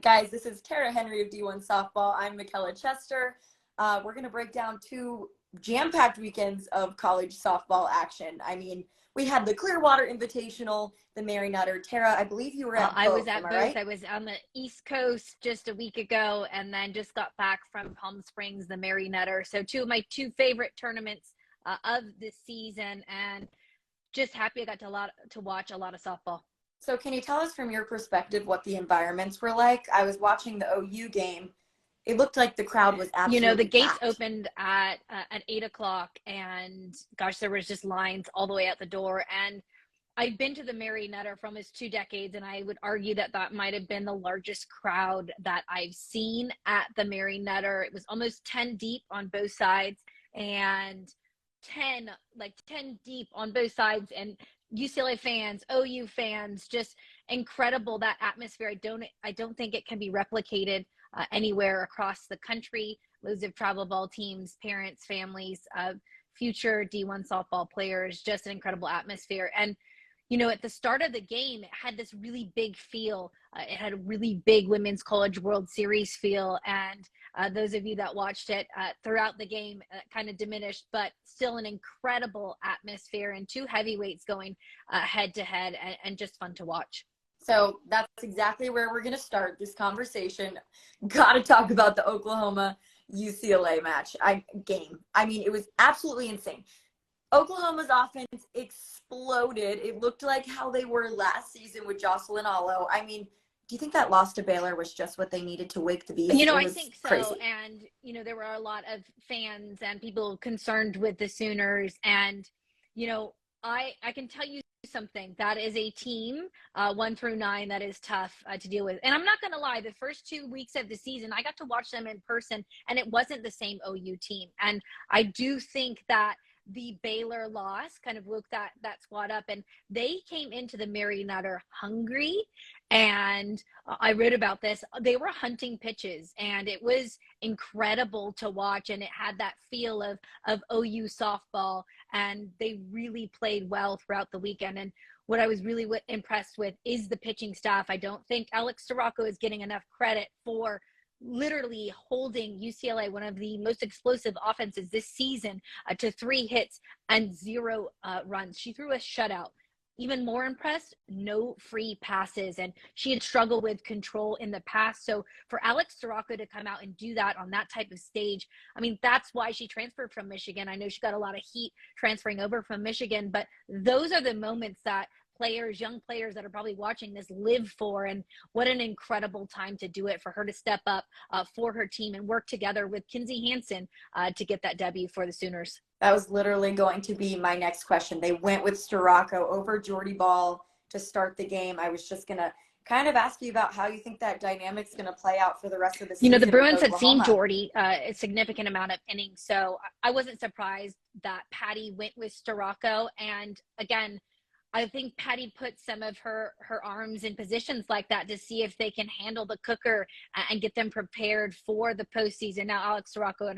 Guys, this is Tara Henry of D1Softball. I'm Michaela Chester. We're going to break down two jam-packed weekends of college softball action. I mean, we had the Clearwater Invitational, the Mary Nutter. Tara, I believe you were at both. I was at am I both. right? I was on the East Coast just a week ago and then just got back from Palm Springs, the Mary Nutter. So two of my two favorite tournaments of the season, and just happy I got to watch a lot of softball. So can you tell us from your perspective what the environments were like? I was watching the OU game. It looked like the crowd was absolutely the gates packed. opened at 8 o'clock, and gosh, there was just lines all the way out the door. And I've been to the Mary Nutter for almost 2 decades, and I would argue that that might have been the largest crowd that I've seen at the Mary Nutter. It was almost 10 deep on both sides, and 10 deep on both sides, and UCLA fans, OU fans, just incredible, that atmosphere. I don't think it can be replicated anywhere across the country. Loads of travel ball teams, parents, families, future D1 softball players, just an incredible atmosphere. And at the start of the game, it had this really big feel. It had a really big Women's College World Series feel. And those of you that watched it throughout the game kind of diminished, but still an incredible atmosphere and two heavyweights going head to head, and just fun to watch. So that's exactly where we're going to start this conversation. Got to talk about the Oklahoma UCLA game. I mean, it was absolutely insane. Oklahoma's offense exploded. It looked like how they were last season with Jocelyn Allo. I mean, do you think that loss to Baylor was just what they needed to wake the beast? I think so. Crazy. And, there were a lot of fans and people concerned with the Sooners. And, I can tell you something. That is a team, 1 through 9, that is tough to deal with. And I'm not going to lie, the first 2 weeks of the season, I got to watch them in person, and it wasn't the same OU team. And I do think that the Baylor loss kind of woke that squad up, and they came into the Mary Nutter hungry. And I wrote about this. They were hunting pitches, and it was incredible to watch. And it had that feel of OU softball, and they really played well throughout the weekend. And what I was really impressed with is the pitching staff. I don't think Alex Storako is getting enough credit for literally holding UCLA, one of the most explosive offenses this season, to 3 hits and 0 runs. She threw a shutout. Even more impressed, no free passes, and she had struggled with control in the past. So for Alex Storako to come out and do that on that type of stage, I mean, that's why she transferred from Michigan. I know she got a lot of heat transferring over from Michigan, but those are the moments that young players that are probably watching this live for. And what an incredible time to do it, for her to step up for her team and work together with Kinsey Hansen to get that W for the Sooners. That was literally going to be my next question. They went with Storako over Jordy Ball to start the game. I was just going to kind of ask you about how you think that dynamic's going to play out for the rest of the season. The Bruins had seen Jordy a significant amount of innings, so I wasn't surprised that Patty went with Storako. And again, I think Patty put some of her arms in positions like that to see if they can handle the cooker and get them prepared for the postseason. Now, Alex Storako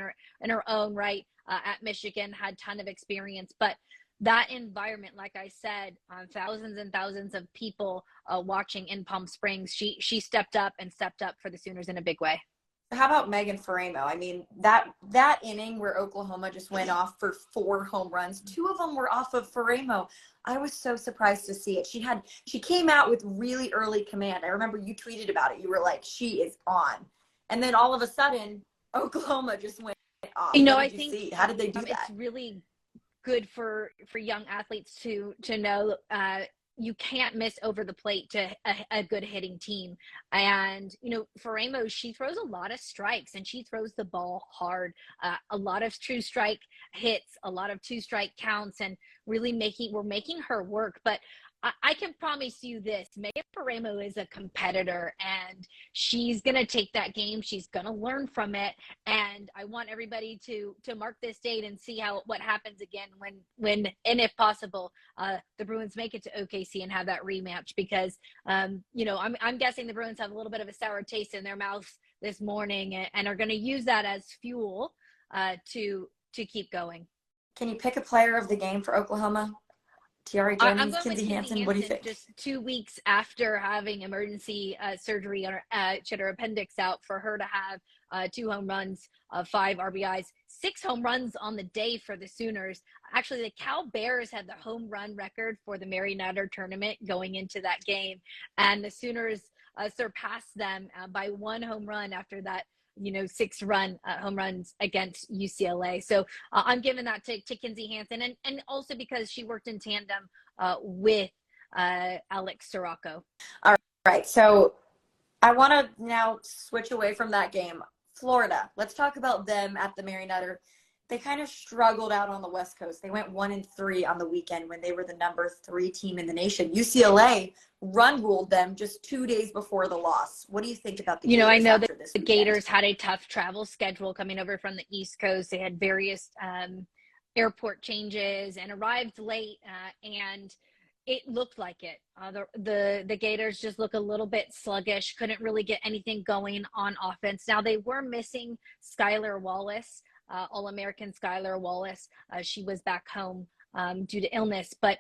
in her own right at Michigan had a ton of experience, but that environment, like I said, thousands and thousands of people watching in Palm Springs, she stepped up for the Sooners in a big way. How about Megan Faremo? I mean, that inning where Oklahoma just went off for 4 home runs, 2 of them were off of Faremo. I was so surprised to see it. She came out with really early command. I remember you tweeted about it. You were like, she is on. And then all of a sudden, Oklahoma just went off. I think how did they do that? It's really good for young athletes to know you can't miss over the plate to a good hitting team. And, Faremo, she throws a lot of strikes, and she throws the ball hard. A lot of true strike hits, a lot of 2-strike counts, and really we're making her work. But I can promise you this, Megan Faremo is a competitor, and she's going to take that game. She's going to learn from it. And I want everybody to mark this date and see what happens again when and if possible, the Bruins make it to OKC and have that rematch, because, I'm guessing the Bruins have a little bit of a sour taste in their mouths this morning and are going to use that as fuel to keep going. Can you pick a player of the game for Oklahoma? Tiara I'm Jennings, going with Kinsey Kinsey Hansen. What do you Hansen. think? Just 2 weeks after having emergency surgery on her, she had her appendix out, for her to have 2 home runs, 5 RBIs, 6 home runs on the day for the Sooners. Actually, the Cal Bears had the home run record for the Mary Nutter tournament going into that game, and the Sooners surpassed them by 1 home run after that, 6 home runs against UCLA. So I'm giving that to Kinsey Hansen, and also because she worked in tandem with Alex Sirocco. All right. So I want to now switch away from that game. Florida. Let's talk about them at the Mary Nutter. They kind of struggled out on the West Coast. They went 1-3 on the weekend when they were the number 3 team in the nation. UCLA run ruled them just 2 days before the loss. What do you think about the Gators I know that after this the weekend? Gators had a tough travel schedule coming over from the East Coast. They had various airport changes and arrived late, and it looked like it. The Gators just look a little bit sluggish, couldn't really get anything going on offense. Now, they were missing Skylar Wallace, All-American Skylar Wallace. She was back home due to illness, but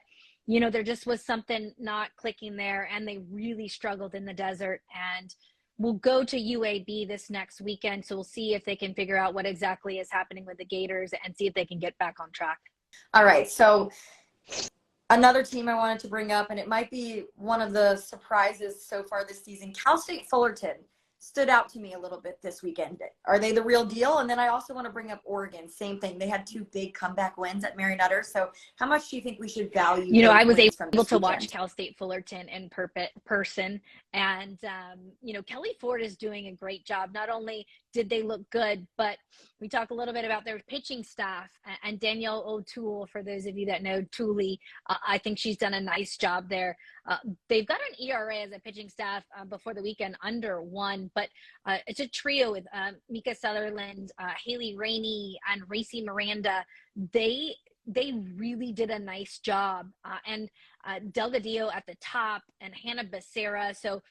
there just was something not clicking there, and they really struggled in the desert. And we'll go to UAB this next weekend, so we'll see if they can figure out what exactly is happening with the Gators and see if they can get back on track. All right, so another team I wanted to bring up, and it might be one of the surprises so far this season, Cal State Fullerton stood out to me a little bit this weekend. Are they the real deal? And then I also want to bring up Oregon. Same thing. They had 2 big comeback wins at Mary Nutter. So how much do you think we should value those I was wins from able this to weekend? watch Cal State Fullerton in person, and Kelly Ford is doing a great job. Not only did they look good, but we talk a little bit about their pitching staff, and Danielle O'Toole, for those of you that know Tooley, I think she's done a nice job there. They've got an ERA as a pitching staff before the weekend under 1, but it's a trio with Mika Sutherland, Haley Rainey, and Racy Miranda. They really did a nice job, and Delgadillo at the top, and Hannah Becerra. So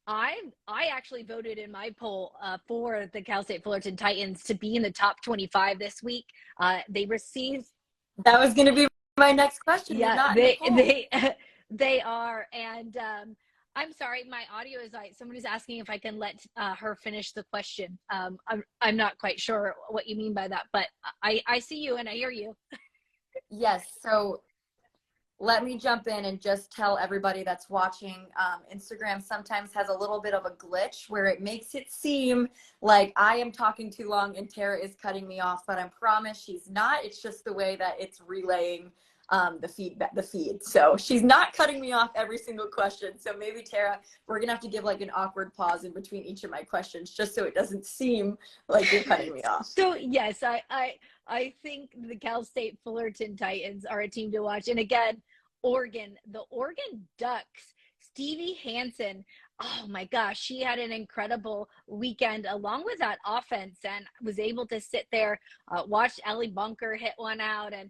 I actually voted in my poll for the Cal State Fullerton Titans to be in the top 25 this week. They received. That was going to be my next question. Yeah, they are, and I'm sorry, my audio is like, someone is asking if I can let her finish the question. I'm not quite sure what you mean by that, but I see you and I hear you. Yes. So let me jump in and just tell everybody that's watching, Instagram sometimes has a little bit of a glitch where it makes it seem like I am talking too long and Tara is cutting me off, but I promise she's not. It's just the way that it's relaying the feed. So she's not cutting me off every single question. So maybe, Tara, we're going to have to give like an awkward pause in between each of my questions just so it doesn't seem like you're cutting me off. So yes, I think the Cal State Fullerton Titans are a team to watch. And again, the Oregon Ducks, Stevie Hansen, oh my gosh, she had an incredible weekend along with that offense, and was able to sit there, watch Ellie Bunker hit one out, and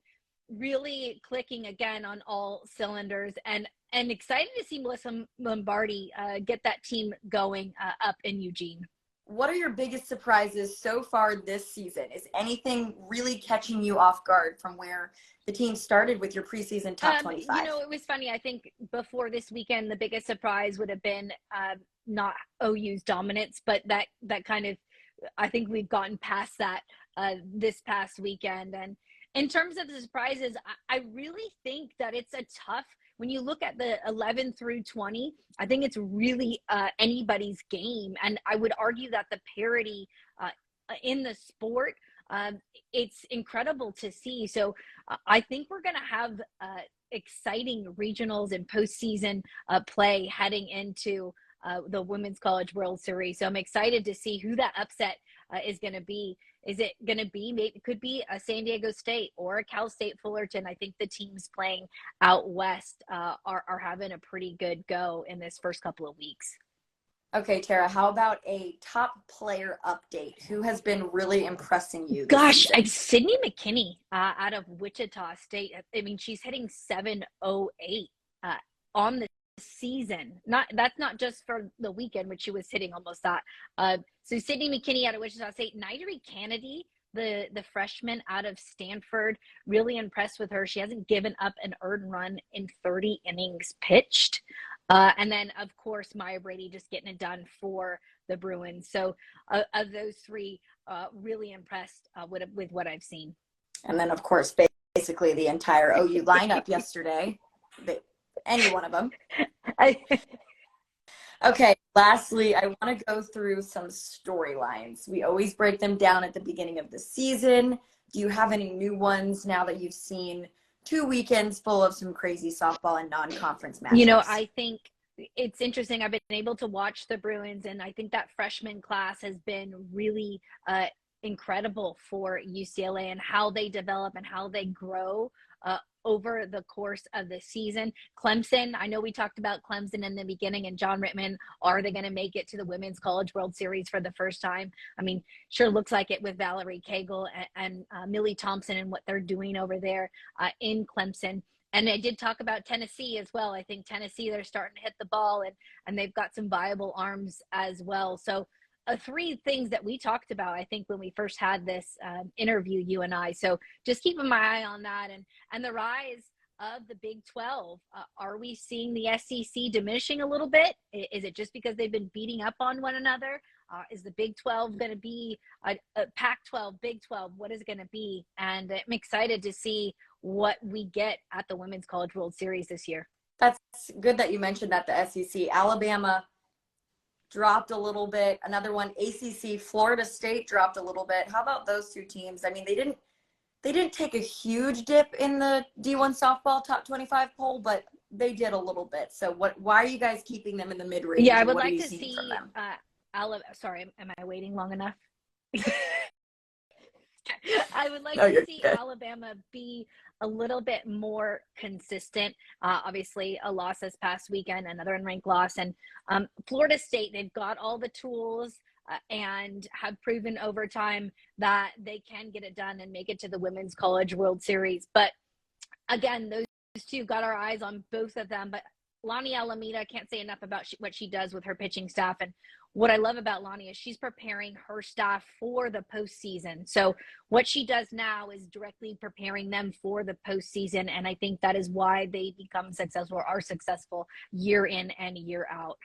really clicking again on all cylinders, and excited to see Melissa Lombardi get that team going up in Eugene. What are your biggest surprises so far this season? Is anything really catching you off guard from where the team started with your preseason top 25? It was funny. I think before this weekend, the biggest surprise would have been not OU's dominance, but that kind of, I think we've gotten past that this past weekend. And in terms of the surprises, I really think that it's a tough, when you look at the 11 through 20, I think it's really anybody's game. And I would argue that the parity in the sport, it's incredible to see. So I think we're going to have exciting regionals and postseason play heading into the Women's College World Series. So I'm excited to see who that upset is going to be. Is it going to be, maybe it could be a San Diego State or a Cal State Fullerton. I think the teams playing out west are having a pretty good go in this first couple of weeks. Okay, Tara, how about a top player update? Who has been really impressing you this Gosh, season? Sydney McKinney out of Wichita State. I mean, she's hitting 708 on the season. That's not just for the weekend, which she was hitting almost that. So Sydney McKinney out of Wichita State. Nairi Kennedy the freshman out of Stanford. Really impressed with her. She hasn't given up an earned run in 30 innings pitched. And then, of course, Maya Brady just getting it done for the Bruins. So of those three, really impressed with what I've seen. And then, of course, basically the entire OU lineup yesterday. Any one of them. Okay, lastly, I want to go through some storylines. We always break them down at the beginning of the season. Do you have any new ones now that you've seen 2 weekends full of some crazy softball and non-conference matchups? You know, I think it's interesting. I've been able to watch the Bruins, and I think that freshman class has been really incredible for UCLA and how they develop and how they grow over the course of the season. Clemson, I know we talked about Clemson in the beginning and John Rittman. Are they going to make it to the Women's College World Series for the first time? I mean, sure looks like it with Valerie Cagle and Millie Thompson and what they're doing over there in Clemson. And I did talk about Tennessee as well. I think Tennessee, they're starting to hit the ball, and they've got some viable arms as well. So three things that we talked about, I think, when we first had this interview, you and I. So just keeping my eye on that. And the rise of the Big 12. Are we seeing the SEC diminishing a little bit? Is it just because they've been beating up on one another? Is the Big 12 going to be a Pac-12, Big 12? What is it going to be? And I'm excited to see what we get at the Women's College World Series this year. That's good that you mentioned that the SEC. Alabama dropped a little bit. Another one, ACC, Florida State dropped a little bit. How about those two teams? I mean, they didn't take a huge dip in the D1 softball top 25 poll, but they did a little bit. So why are you guys keeping them in the mid-range? Yeah, I would like to see sorry, am I waiting long enough? I would like to see Alabama be a little bit more consistent. Obviously, a loss this past weekend, another unranked loss. And Florida State, they've got all the tools and have proven over time that they can get it done and make it to the Women's College World Series. But again, those two got our eyes on both of them. But Lonnie Alameda, I can't say enough about what she does with her pitching staff. And what I love about Lonnie is she's preparing her staff for the postseason. So what she does now is directly preparing them for the postseason. And I think that is why they become successful or are successful year in and year out.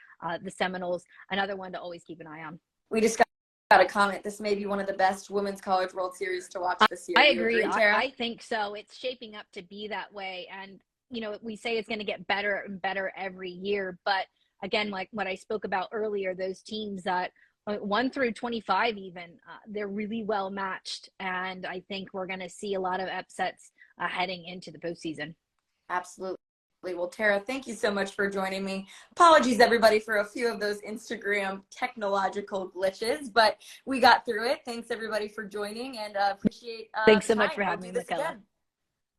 The Seminoles, another one to always keep an eye on. We just got a comment. This may be one of the best Women's College World Series to watch this year. I agree. I think so. It's shaping up to be that way. And, you know, we say it's going to get better and better every year. But again, like what I spoke about earlier, those teams that 1 through 25 even, they're really well matched. And I think we're going to see a lot of upsets heading into the postseason. Absolutely. Well, Tara, thank you so much for joining me. Apologies, everybody, for a few of those Instagram technological glitches, but we got through it. Thanks, everybody, for joining, and appreciate Thanks so much for having me, Michaela.